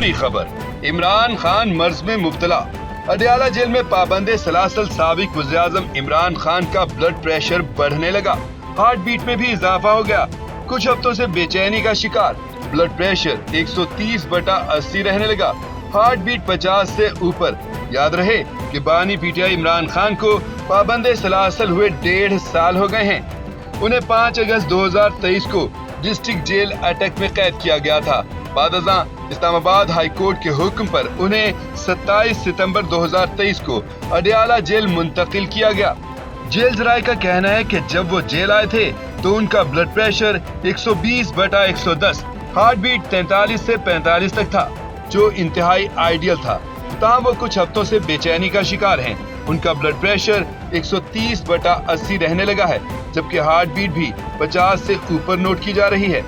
बुरी खबर, इमरान खान मर्ज में मुब्तला। अडयाला जेल में पाबंदे सलासल साबिक वज़ीर-ए-आज़म इमरान खान का ब्लड प्रेशर बढ़ने लगा, हार्ट बीट में भी इजाफा हो गया। कुछ हफ्तों से बेचैनी का शिकार, ब्लड प्रेशर 130/80 रहने लगा, हार्ट बीट 50 से ऊपर। याद रहे कि बानी पीटीआई इमरान खान को पाबंदे सलासल हुए 1.5 साल हो गए हैं। उन्हें 5 अगस्त 2023 को डिस्ट्रिक्ट जेल अटक में कैद किया गया था। बादशाह इस्लामाबाद हाई कोर्ट के हुक्म पर उन्हें 27 सितंबर 2023 को अडयाला जेल मुंतकिल किया गया। जेल जराये का कहना है कि जब वो जेल आए थे तो उनका ब्लड प्रेशर 120/110, हार्ट बीट 43 से 45 तक था, जो इंतहाई आइडियल था। ताहम वो कुछ हफ्तों से बेचैनी का शिकार हैं। उनका ब्लड प्रेशर 130/80 रहने लगा है, जबकि हार्ट बीट भी 50 से ऊपर नोट की जा रही है।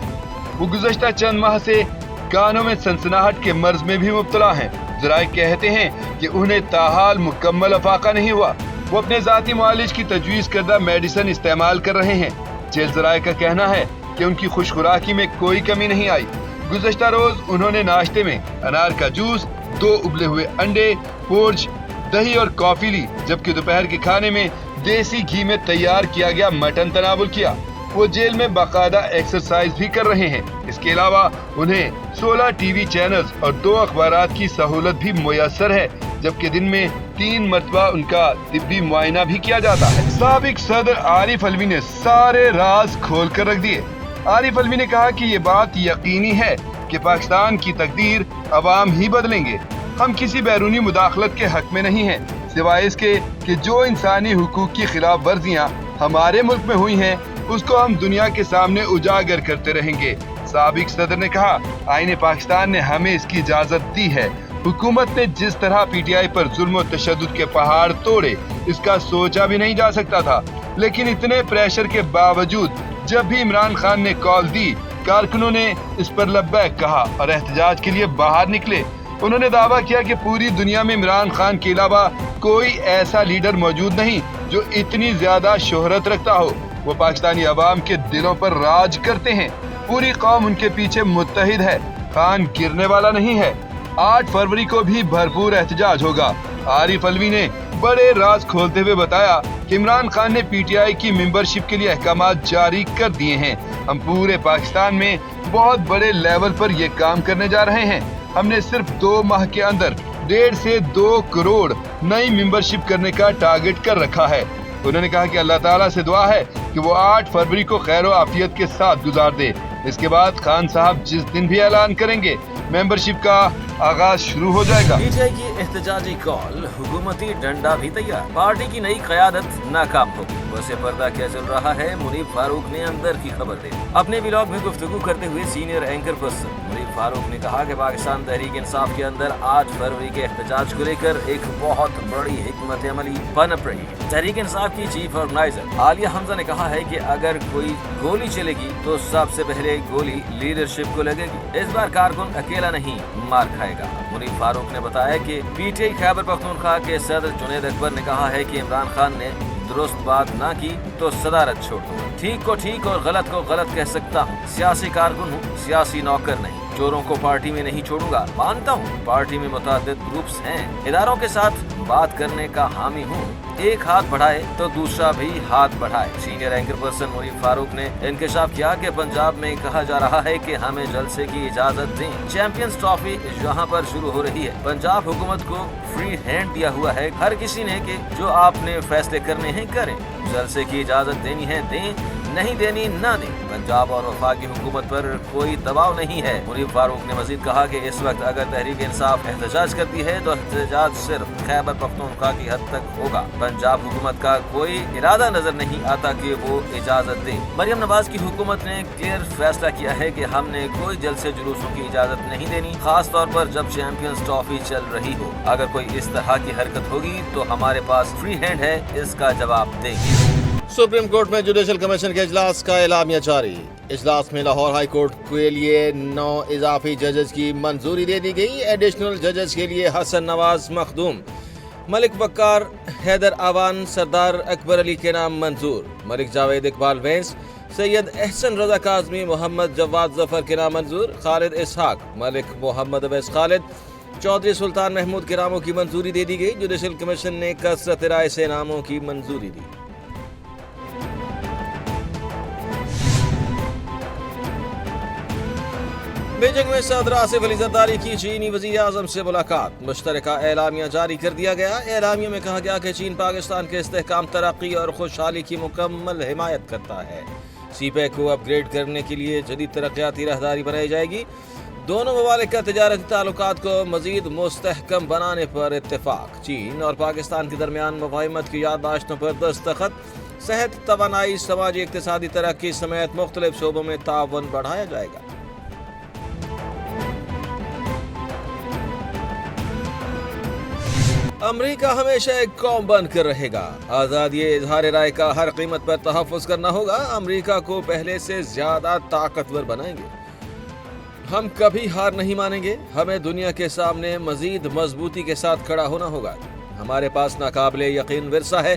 वो गुज़श्ता चंद माह से कानों में सनसनाहट के मर्ज में भी मुब्तला हैं। ज़राए कहते हैं कि उन्हें ताहाल मुकम्मल अफाका नहीं हुआ। वो अपने ज़ाती मुआलिज की तजवीज़ करदा मेडिसिन इस्तेमाल कर रहे हैं। जेल ज़राए का कहना है कि उनकी खुश खुराकी में कोई कमी नहीं आई। गुज़श्ता रोज उन्होंने नाश्ते में अनार का जूस, 2 उबले हुए अंडे, पोर्च, दही और कॉफी ली, जबकि दोपहर के खाने में देसी घी में तैयार किया गया मटन तनावुल किया। वो जेल में बाकायदा एक्सरसाइज भी कर रहे हैं। इसके अलावा उन्हें 16 टीवी चैनल्स और 2 अखबारात की सहूलत भी मुयस्सर है, जबकि दिन में 3 मरतबा उनका तिब्बी मुआयना भी किया जाता है। साबिक सदर आरिफ अलवी ने सारे राज खोल कर रख दिए। आरिफ अलवी ने कहा कि ये बात यकीनी है कि पाकिस्तान की तकदीर अवाम ही बदलेंगे। हम किसी बैरूनी मुदाखलत के हक में नहीं हैं, सिवाय इसके कि जो इंसानी हुकूक की खिलाफ वर्जियाँ हमारे मुल्क में हुई हैं, उसको हम दुनिया के सामने उजागर करते रहेंगे। साबिक सदर ने कहा, आईने पाकिस्तान ने हमें इसकी इजाजत दी है। हुकूमत ने जिस तरह पीटीआई पर जुल्म और तशद्दुद के पहाड़ तोड़े, इसका सोचा भी नहीं जा सकता था। लेकिन इतने प्रेशर के बावजूद जब भी इमरान खान ने कॉल दी, कारकुनों ने इस पर लब्बैक कहा और एहतजाज के लिए बाहर निकले। उन्होंने दावा किया कि पूरी दुनिया में इमरान खान के अलावा कोई ऐसा लीडर मौजूद नहीं जो इतनी ज्यादा शोहरत रखता हो। वो पाकिस्तानी अवाम के दिलों पर राज करते हैं। पूरी कौम उनके पीछे मुत्तहिद है। खान गिरने वाला नहीं है। 8 फरवरी को भी भरपूर एहतजाज होगा। आरिफ अलवी ने बड़े राज खोलते हुए बताया कि इमरान खान ने पीटीआई की मेंबरशिप के लिए अहकामात जारी कर दिए हैं। हम पूरे पाकिस्तान में बहुत बड़े लेवल पर ये काम करने जा रहे हैं। हमने सिर्फ 2 माह के अंदर 1.5 से 2 करोड़ नई मेंबरशिप करने का टारगेट कर रखा है। उन्होंने कहा कि अल्लाह ताला से दुआ है कि वो 8 फरवरी को खैर आफियत के साथ गुजार दे। इसके बाद खान साहब जिस दिन भी ऐलान करेंगे, मेंबरशिप का आगाज शुरू हो जाएगा। पीटीआई की एहतजाजी कॉल, हुकूमती डंडा भी तैयार, पार्टी की नई क़यादत नाकाम होगी। वैसे पर्दा क्या चल रहा है, मुनीब फारूक ने अंदर की खबर दी। अपने व्लॉग में गुफ्तगू करते हुए senior anchor person Muneeb Farooq ने कहा कि पाकिस्तान तहरीक इंसाफ के अंदर 8 फरवरी के एहतजाज को लेकर एक बहुत बड़ी हिकमत अमली पनप रही है। तहरीक इंसाफ की चीफ ऑर्गेनाइजर आलिया हमजा ने कहा है कि अगर कोई गोली चलेगी तो सबसे पहले गोली लीडरशिप को लगेगी। इस बार कारकुन अकेला नहीं मार खाएगा। मुनीब फारूक ने बताया कि पीटीआई खैबर पख्तूनख्वा के सदर जुनैद अकबर ने कहा है कि इमरान खान ने दुरुस्त बात ना की तो सदारत छोड़ दूंगा। ठीक को ठीक और गलत को गलत कह सकता हूँ। सियासी कारकुन हूँ, सियासी नौकर नहीं। चोरों को पार्टी में नहीं छोड़ूंगा। मानता हूँ पार्टी में मुतादिद ग्रुप्स हैं, इदारों के साथ बात करने का हामी हूँ। एक हाथ बढ़ाए तो दूसरा भी हाथ बढ़ाए। Senior anchor person Muneeb Farooq ने इंकशाफ किया कि पंजाब में कहा जा रहा है कि हमें जलसे की इजाजत दें। चैंपियंस ट्रॉफी यहाँ पर शुरू हो रही है। पंजाब हुकूमत को फ्री हैंड दिया हुआ है हर किसी ने कि जो आपने फैसले करने हैं करें। जलसे की इजाजत देनी है दें, नहीं देनी ना दें। पंजाब और वफाकी हुकूमत पर कोई दबाव नहीं है। मुनीब फारूक ने मजीद कहा कि इस वक्त अगर तहरीक इंसाफ एहतजाज करती है तो एहतजाज सिर्फ खैबर पख्तूनख्वा की हद तक होगा। पंजाब हुकूमत का कोई इरादा नजर नहीं आता कि वो इजाजत दे। मरियम नवाज की हुकूमत ने क्लियर फैसला किया है कि हमने कोई जलसे जुलूसों की इजाजत नहीं देनी, खास तौर पर जब चैंपियंस ट्रॉफी चल रही हो। अगर कोई इस तरह की हरकत होगी तो हमारे पास फ्री हैंड है, इसका जवाब देंगे। सुप्रीम कोर्ट में जुडिशल कमीशन के इजलास का एलामिया जारी। इजलास में लाहौर हाई कोर्ट के लिए 9 इजाफी जजेस की मंजूरी दे दी गई। एडिशनल जजेस के लिए हसन नवाज मखदूम, मलिक वक्कार, हैदर आवान, सरदार अकबर अली के नाम मंजूर। मलिक जावेद इकबाल वेंस, सैयद एहसन रजा काजमी, मोहम्मद जवाद जफर के नाम मंजूर, खालिद इसहाक, मलिक मोहम्मद अवैस खालिद, चौधरी सुल्तान महमूद के नामों की मंजूरी दे दी गई। जुडिशल कमीशन ने कसरत राय से नामों की मंजूरी दी। बीजिंग में सदर आसिफ अली जरदारी की चीनी वजीर आजम से मुलाकात, मुश्तरका एलामिया जारी कर दिया गया। एलामिया में कहा गया कि चीन पाकिस्तान के इस्तेहकाम, तरक्की और खुशहाली की मुकम्मल हिमायत करता है। सीपैक को अपग्रेड करने के लिए जदीद तरक्याती राहदारी बनाई जाएगी। दोनों ममालिक का तिजारती ताल्लुकात को मजीद मुस्तहकम बनाने पर इत्तेफाक। चीन और पाकिस्तान के दरमियान मुफाहिमत की याददाश्तों पर दस्तखत। सेहत, तवानाई, समाजी इक्तिसादी तरक्की समेत मुख्तलिफ शोबों में ताउन बढ़ाया जाएगा। अमरीका हमेशा एक कौम बन कर रहेगा। आज़ादी इजहार राय का हर कीमत पर तहफ़्फ़ुज़ करना होगा। अमरीका को पहले से ज्यादा ताकतवर बनाएंगे। हम कभी हार नहीं मानेंगे। हमें दुनिया के सामने मजीद मजबूती के साथ खड़ा होना होगा। हमारे पास नाकाबिले यकीन विरसा है।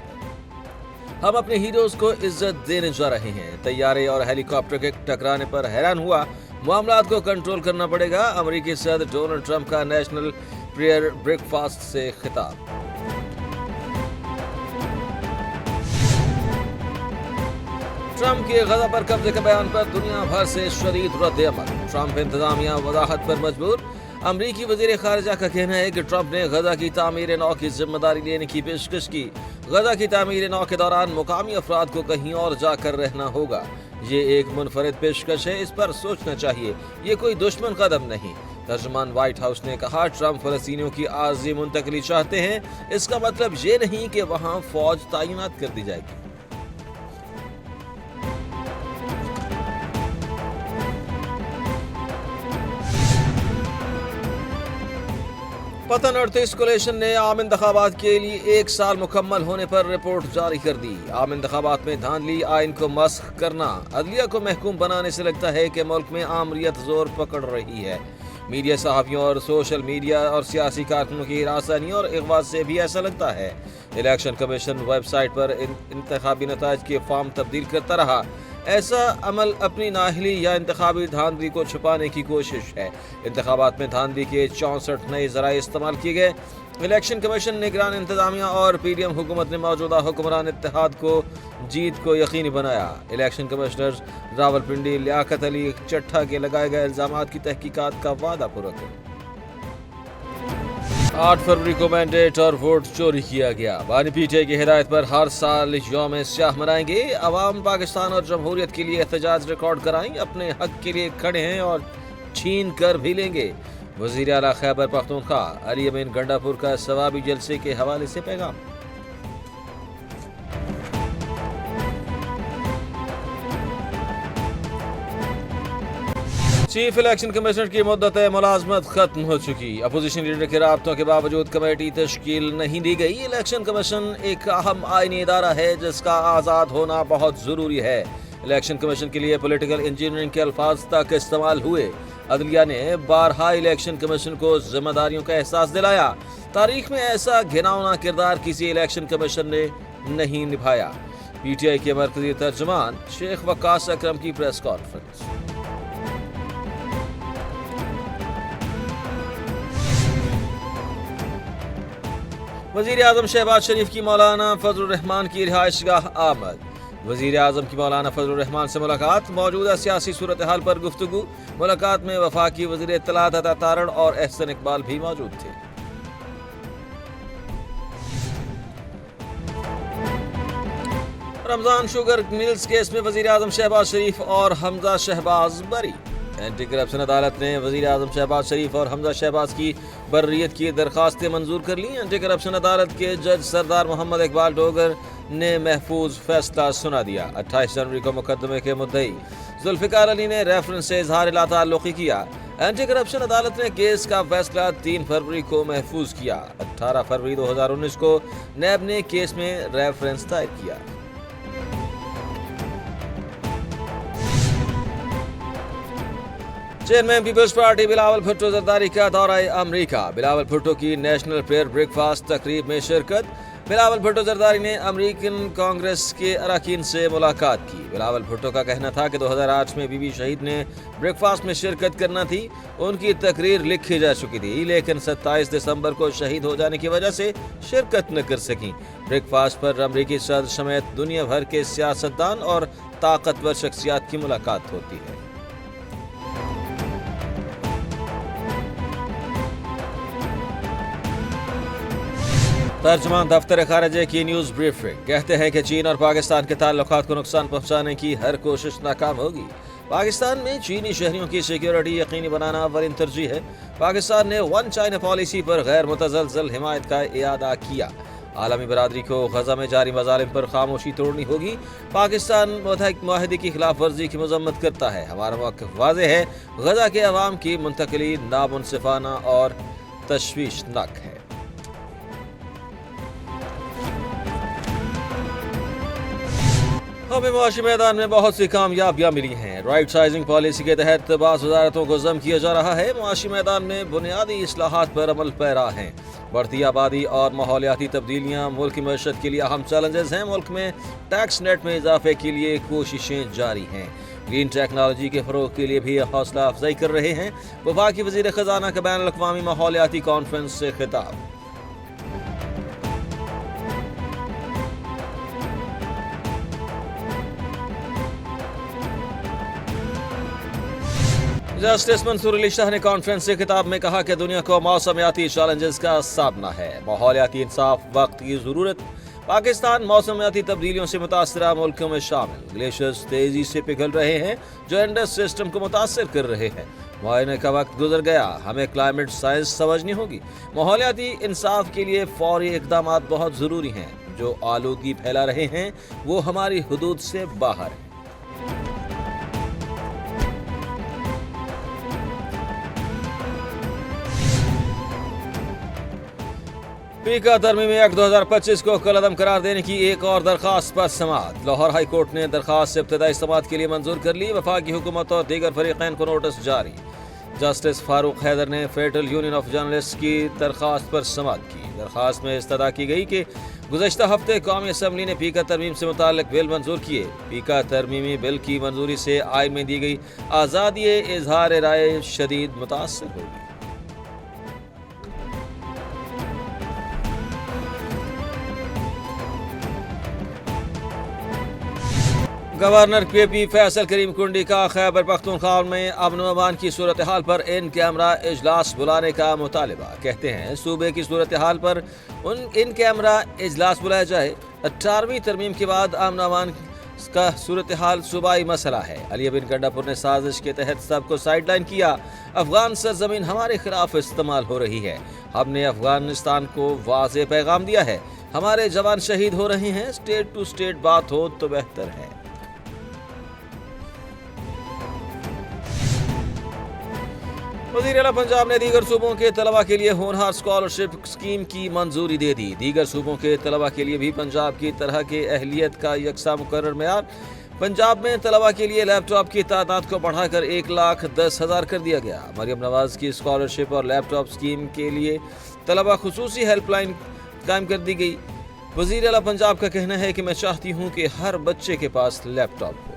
हम अपने हीरोज को इज्जत देने जा रहे हैं। तैयारे और हेलीकॉप्टर के टकराने पर हैरान हुआ। मामलात को कंट्रोल करना पड़ेगा। अमरीकी सदर डोनाल्ड ट्रंप का नेशनल प्रेयर ब्रेकफास्ट से खिताब। ट्रंप के गजा पर कब्जे के बयान पर दुनिया भर से शदीद रद्द अमल। ट्रंप इंतजामिया वजाहत पर मजबूर। अमरीकी वजीर खारजा का कहना है कि ट्रंप ने गजा की तामीर नौ की जिम्मेदारी लेने की पेशकश की। गजा की तामीर नौ के दौरान मुकामी अफराद को कहीं और जाकर रहना होगा। ये एक मुनफरिद पेशकश है, इस पर सोचना चाहिए। ये कोई दुश्मन कदम नहीं। तर्जुमान व्हाइट हाउस ने कहा, ट्रंप फलस्तीनियों की आर्जी मुंतकली चाहते हैं। इसका मतलब ये नहीं कि वहां फौज तैनात कर दी जाएगी। पतन 38 कोलेशन ने आम इंतखाबात के लिए 1 साल मुकम्मल होने पर रिपोर्ट जारी कर दी। आम इंतखाबात में धांधली, आइन को मस्ख करना, अदलिया को महकूम बनाने से लगता है कि मुल्क में आमरीत जोर पकड़ रही है। मीडिया, सहाफ़ियों और सोशल मीडिया और सियासी कारकुनों की रासानी और इग़वा से भी ऐसा लगता है। इलेक्शन कमीशन वेबसाइट पर इंतखाबी नताइज के फॉर्म तब्दील करता रहा। ऐसा अमल अपनी नाहली या इंतखाबी धांधली को छुपाने की कोशिश है। इंतखाबात में धांधली के 64 नए ज़राए इस्तेमाल किए गए। इलेक्शन कमीशन, निगरान इंतजामिया और पीडीएम हुकूमत ने मौजूदा हुक्मरान इत्तेहाद को जीत को यकीनी बनाया। इलेक्शन कमिश्नर रावलपिंडी लियाकत अली चट्ठा के लगाए गए इल्जामात की तहकीकात का वादा पूरा कर। 8 फरवरी को मैंडेट और वोट चोरी किया गया। बानी पीटीआई की हिदायत पर हर साल यौम स्याह मनाएंगे। अवाम पाकिस्तान और जमहूरियत के लिए एहतजाज रिकॉर्ड कराएं। अपने हक के लिए खड़े हैं और छीन कर भी लेंगे। वज़ीर आला खैबर पख्तूनख्वा अली अमीन गंडापुर का सवाबी जलसे के हवाले से पैगाम। चीफ इलेक्शन कमिश्नर की मुद्दत मुलाजमत खत्म हो चुकी। अपोजिशन लीडर के राब्तों के बावजूद कमेटी तश्कील नहीं दी गई। इलेक्शन कमीशन एक अहम आईनी इदारा है जिसका आज़ाद होना बहुत ज़रूरी है। इलेक्शन कमीशन के लिए पॉलिटिकल इंजीनियरिंग के अल्फाज तक इस्तेमाल हुए। अदलिया ने बारहा इलेक्शन कमीशन को जिम्मेदारियों का एहसास दिलाया। तारीख में ऐसा घिनौना किरदार किसी इलेक्शन कमीशन ने नहीं निभाया। पीटीआई के मरकजी तर्जुमान शेख वक्कास अकरम की प्रेस कॉन्फ्रेंस। वजीर आजम शहबाज शरीफ की मौलाना फजलुर रहमान की रिहाइशगाह आमद। वजीर आजम की मौलाना फजलुर रहमान से मुलाकात। मौजूदा सियासी सूरत हाल पर गुफ्तगू। मुलाकात में वफाकी वजीर इत्तलात अता तारण और एहसन इकबाल भी मौजूद थे। रमजान शुगर मिल्स केस में वजीर आजम शहबाज शरीफ और हमजा शहबाज बरी। एंटी करप्शन अदालत ने वजीर आजम शहबाज शरीफ और हमजा शहबाज की बर्रियत की दरखास्तें मंजूर कर ली। एंटी करप्शन अदालत के जज सरदार मोहम्मद इकबाल डोगर ने महफूज फैसला सुना दिया। 28 जनवरी को मुकदमे के मुद्दई जुल्फिकार अली ने रेफरेंस से इजहार लाताल्लुकी किया। एंटी करप्शन अदालत ने केस का फैसला 3 फरवरी को महफूज किया। 18 फरवरी 2019 को नैब ने केस में रेफरेंस दायर किया। चेयरमैन पीपल्स पार्टी बिलावल भुट्टो जरदारी का दौरा अमरीका। बिलावल भुट्टो की नेशनल प्रेयर ब्रेकफास्ट तकरीब में शिरकत। بلاول بھٹو زرداری نے امریکن کانگریس کے اراکین سے ملاقات کی۔ بلاول بھٹو کا کہنا تھا کہ 2008 میں بی بی شہید نے بریک فاسٹ میں شرکت کرنا تھی، ان کی تقریر لکھی جا چکی تھی، لیکن 27 دسمبر کو شہید ہو جانے کی وجہ سے شرکت نہ کر سکیں۔ بریک فاسٹ پر امریکی صدر سمیت دنیا بھر کے سیاستدان اور طاقتور شخصیات کی ملاقات ہوتی ہے۔ ترجمان دفتر خارجہ کی نیوز بریفنگ کہتے ہیں کہ چین اور پاکستان کے تعلقات کو نقصان پہنچانے کی ہر کوشش ناکام ہوگی۔ پاکستان میں چینی شہریوں کی سیکیورٹی یقینی بنانا اولین ترجیح ہے۔ پاکستان نے ون چائنا پالیسی پر غیر متزلزل حمایت کا اعادہ کیا۔ عالمی برادری کو غزہ میں جاری مظالم پر خاموشی توڑنی ہوگی۔ پاکستان معاہدے کی خلاف ورزی کی مذمت کرتا ہے۔ ہمارا موقف واضح ہے، غزہ کے عوام کی منتقلی نامنصفانہ اور تشویشناک ہے۔ ہمیں معاشی میدان میں بہت سی کامیابیاں ملی ہیں۔ رائٹ سائزنگ پالیسی کے تحت بعض وزارتوں کو ضم کیا جا رہا ہے۔ معاشی میدان میں بنیادی اصلاحات پر عمل پیرا ہیں۔ بڑھتی آبادی اور ماحولیاتی تبدیلیاں ملک کی معیشت کے لیے اہم چیلنجز ہیں۔ ملک میں ٹیکس نیٹ میں اضافے کے لیے کوششیں جاری ہیں۔ گرین ٹیکنالوجی کے فروغ کے لیے بھی حوصلہ افزائی کر رہے ہیں۔ وفاقی وزیر خزانہ کا بین الاقوامی ماحولیاتی کانفرنس سے خطاب۔ جسٹس منصور علی شاہ نے کانفرنس سے خطاب میں کہا کہ دنیا کو موسمیاتی چیلنجز کا سامنا ہے۔ ماحولیاتی انصاف وقت کی ضرورت۔ پاکستان موسمیاتی تبدیلیوں سے متاثرہ ملکوں میں شامل۔ گلیشیئرز تیزی سے پگھل رہے ہیں جو انڈس سسٹم کو متاثر کر رہے ہیں۔ معائنے کا وقت گزر گیا، ہمیں کلائمیٹ سائنس سمجھنی ہوگی۔ ماحولیاتی انصاف کے لیے فوری اقدامات بہت ضروری ہیں۔ جو آلودگی پھیلا رہے ہیں وہ ہماری حدود سے باہر ہے۔ پیکا ترمیم ایکٹ 2025 کو کالعدم قرار دینے کی ایک اور درخواست پر سماعت۔ لاہور ہائی کورٹ نے درخواست ابتدائی سماعت کے لیے منظور کر لی۔ وفاقی حکومت اور دیگر فریقین کو نوٹس جاری۔ جسٹس فاروق حیدر نے فیڈرل یونین آف جرنلسٹ کی درخواست پر سماعت کی۔ درخواست میں استدعا کی گئی کہ گزشتہ ہفتے قومی اسمبلی نے پیکا ترمیم سے متعلق بل منظور کیے۔ پیکا ترمیمی بل کی منظوری سے آئین میں دی گئی آزادی اظہار رائے شدید متاثر ہوگی۔ گورنر کے پی فیصل کریم کنڈی کا خیبر پختونخوا میں امن و امان کی صورتحال پر ان کیمرہ اجلاس بلانے کا مطالبہ۔ کہتے ہیں صوبے کی صورتحال پر ان کیمرہ اجلاس بلایا جائے۔ 18ویں ترمیم کے بعد امن و امان کا صورتحال صوبائی مسئلہ ہے۔ علی بن گنڈا پور نے سازش کے تحت سب کو سائیڈ لائن کیا۔ افغان سرزمین ہمارے خلاف استعمال ہو رہی ہے۔ ہم نے افغانستان کو واضح پیغام دیا ہے، ہمارے جوان شہید ہو رہے ہیں، اسٹیٹ ٹو اسٹیٹ بات ہو تو بہتر ہے۔ وزیر اعلیٰ پنجاب نے دیگر صوبوں کے طلبہ کے لیے ہونہار اسکالرشپ اسکیم کی منظوری دے دی۔ دیگر صوبوں کے طلبہ کے لیے بھی پنجاب کی طرح کے اہلیت کا یکساں مقرر معیار۔ پنجاب میں طلبہ کے لیے لیپ ٹاپ کی تعداد کو بڑھا کر 1,10,000 کر دیا گیا۔ مریم نواز کی اسکالرشپ اور لیپ ٹاپ اسکیم کے لیے طلبہ خصوصی ہیلپ لائن قائم کر دی گئی۔ وزیر اعلیٰ پنجاب کا کہنا ہے کہ میں چاہتی ہوں کہ ہر بچے کے پاس لیپ ٹاپ ہو۔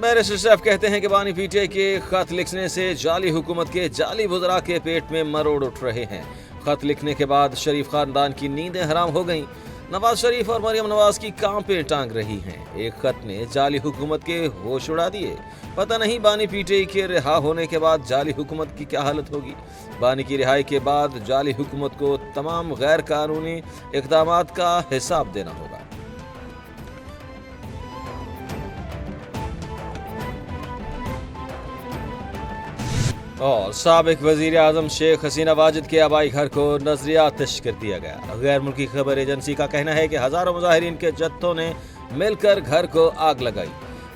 بیرسٹر سیف کہتے ہیں کہ بانی پی ٹی آئی کے خط لکھنے سے جعلی حکومت کے جعلی وزراء کے پیٹ میں مروڑ اٹھ رہے ہیں۔ خط لکھنے کے بعد شریف خاندان کی نیندیں حرام ہو گئیں۔ نواز شریف اور مریم نواز کی کانپیں ٹانگ رہی ہیں۔ ایک خط نے جعلی حکومت کے ہوش اڑا دیے۔ پتہ نہیں بانی پی ٹی آئی کے رہا ہونے کے بعد جعلی حکومت کی کیا حالت ہوگی۔ بانی کی رہائی کے بعد جعلی حکومت کو تمام غیر قانونی اقدامات کا حساب دینا ہوگا۔ اور سابق وزیر اعظم شیخ حسینہ واجد کے آبائی گھر کو نظریہ آتش کر دیا گیا۔ غیر ملکی خبر ایجنسی کا کہنا ہے کہ ہزاروں مظاہرین کے جتھوں نے مل کر گھر کو آگ لگائی۔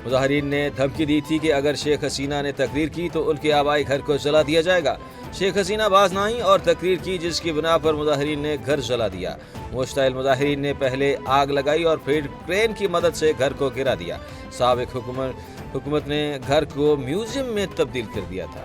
مظاہرین نے دھمکی دی تھی کہ اگر شیخ حسینہ نے تقریر کی تو ان کے آبائی گھر کو جلا دیا جائے گا۔ شیخ حسینہ باز نہ آئیں اور تقریر کی، جس کی بنا پر مظاہرین نے گھر جلا دیا۔ مشتعل مظاہرین نے پہلے آگ لگائی اور پھر کرین کی مدد سے گھر کو گرا دیا۔ سابق حکومت نے گھر کو میوزیم میں تبدیل کر دیا تھا۔